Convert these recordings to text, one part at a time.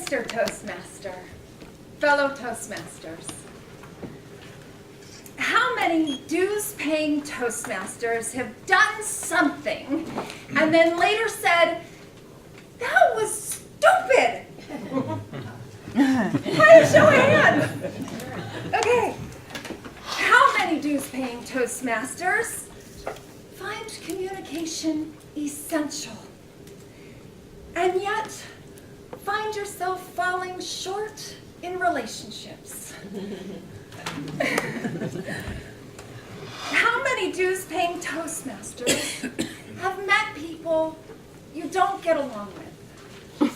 Mr. Toastmaster, fellow Toastmasters, how many dues-paying Toastmasters have done something and then later said, "That was stupid"? Why show of hands? Okay. How many dues-paying Toastmasters find communication essential and yet find yourself falling short in relationships? How many dues-paying Toastmasters have met people you don't get along with?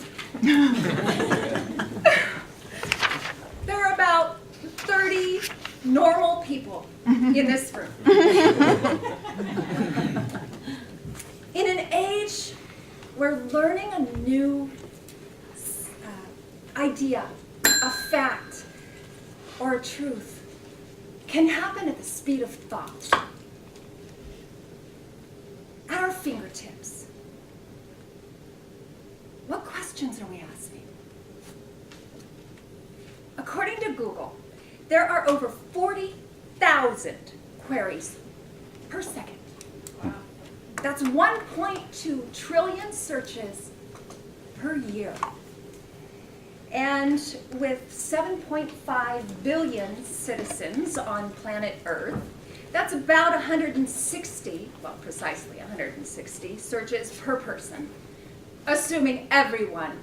There are about 30 normal people in this room. In an age where learning a new idea, a fact, or a truth can happen at the speed of thought, at our fingertips, what questions are we asking? According to Google, there are over 40,000 queries per second. Wow. That's 1.2 trillion searches per year. And with 7.5 billion citizens on planet Earth, that's about 160, well, precisely 160 searches per person, assuming everyone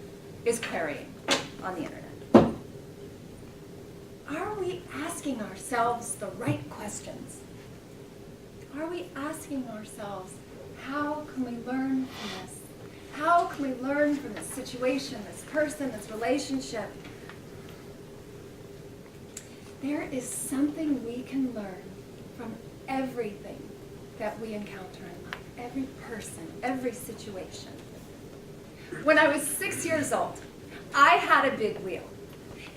is querying on the internet. Are we asking ourselves the right questions? Are we asking ourselves, how can we learn from this? How can we learn from this situation, this person, this relationship? There is something we can learn from everything that we encounter in life, every person, every situation. When I was 6 years old, I had a big wheel.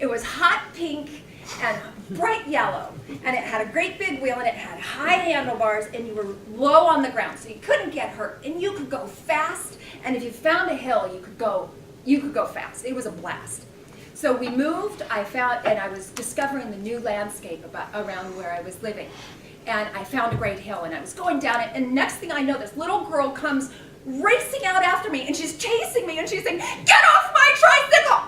It was hot pink and bright yellow, and it had a great big wheel, and it had high handlebars, and you were low on the ground, so you couldn't get hurt, and you could go fast, and if you found a hill, you could go fast. It was a blast. So we moved, and I was discovering the new landscape around where I was living, and I found a great hill, and I was going down it, and next thing I know, this little girl comes racing out after me, and she's chasing me, and she's saying, "Get off my tricycle!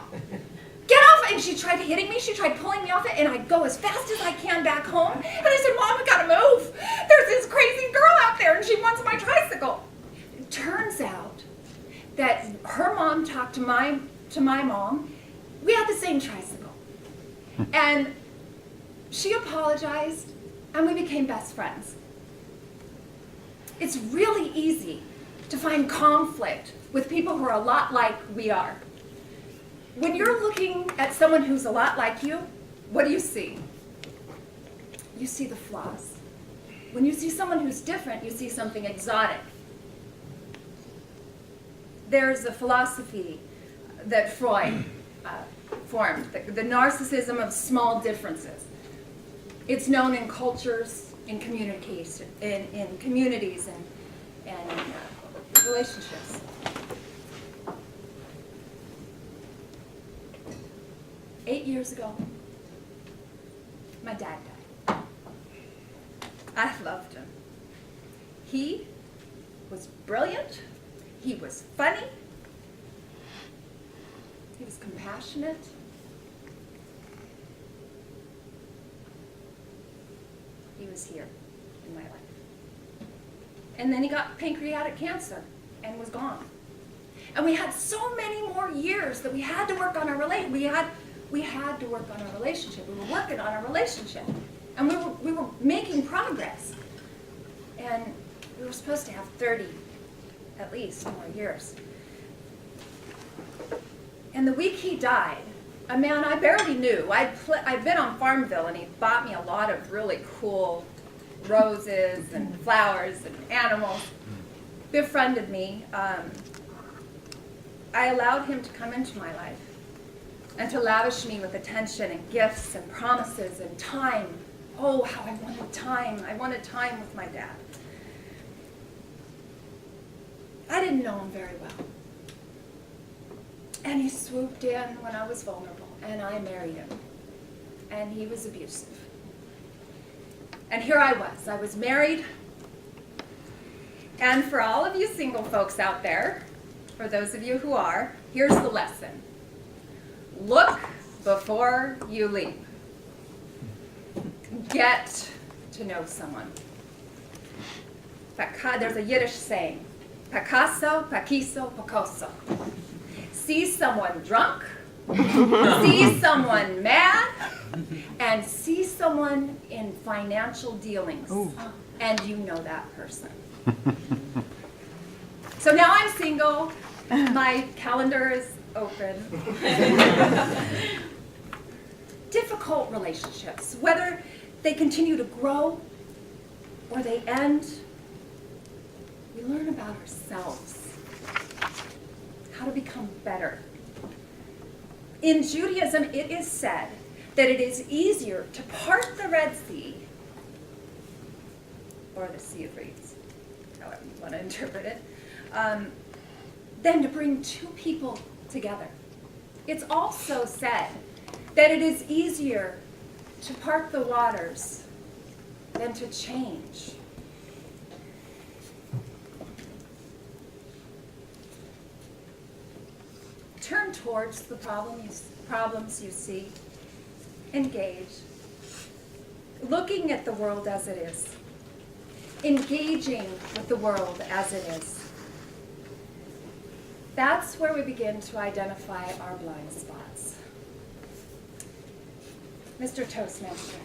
Get off!" And she tried hitting me, she tried pulling me off it, and I go as fast as I can back home. And I said, "Mom, we gotta move. There's this crazy girl out there, and she wants my tricycle." It turns out that her mom talked to my mom. We had the same tricycle. And she apologized, and we became best friends. It's really easy to find conflict with people who are a lot like we are. When you're looking at someone who's a lot like you, what do you see? You see the flaws. When you see someone who's different, you see something exotic. There's a philosophy that Freud formed, the narcissism of small differences. It's known in cultures, in communication, in communities, and relationships. Eight years ago, my dad died. I loved him. He was brilliant. He was funny. He was compassionate. He was here in my life. And then he got pancreatic cancer and was gone. And we had so many more years that we had to work on our relationship. We had to work on our relationship. We were working on our relationship. And we were making progress. And we were supposed to have 30, at least, more years. And the week he died, a man I barely knew, I'd been on Farmville, and he bought me a lot of really cool roses and flowers and animals, befriended me. I allowed him to come into my life and to lavish me with attention and gifts and promises and time. Oh, how I wanted time. I wanted time with my dad. I didn't know him very well. And he swooped in when I was vulnerable, and I married him. And he was abusive. And here I was married. And for all of you single folks out there, for those of you who are, here's the lesson. Look before you leap. Get to know someone. There's a Yiddish saying, Picasso, Paquiso, Picoso. See someone drunk, see someone mad, and see someone in financial dealings. Ooh. And you know that person. So now I'm single. My calendar is open. Difficult relationships, whether they continue to grow or they end, we learn about ourselves, how to become better. In Judaism, it is said that it is easier to part the Red Sea, or the Sea of Reeds, however you want to interpret it, than to bring two people together. It's also said that it is easier to part the waters than to change. Turn towards the problems you see. Engage. Looking at the world as it is. Engaging with the world as it is. That's where we begin to identify our blind spots. Mr. Toastmaster.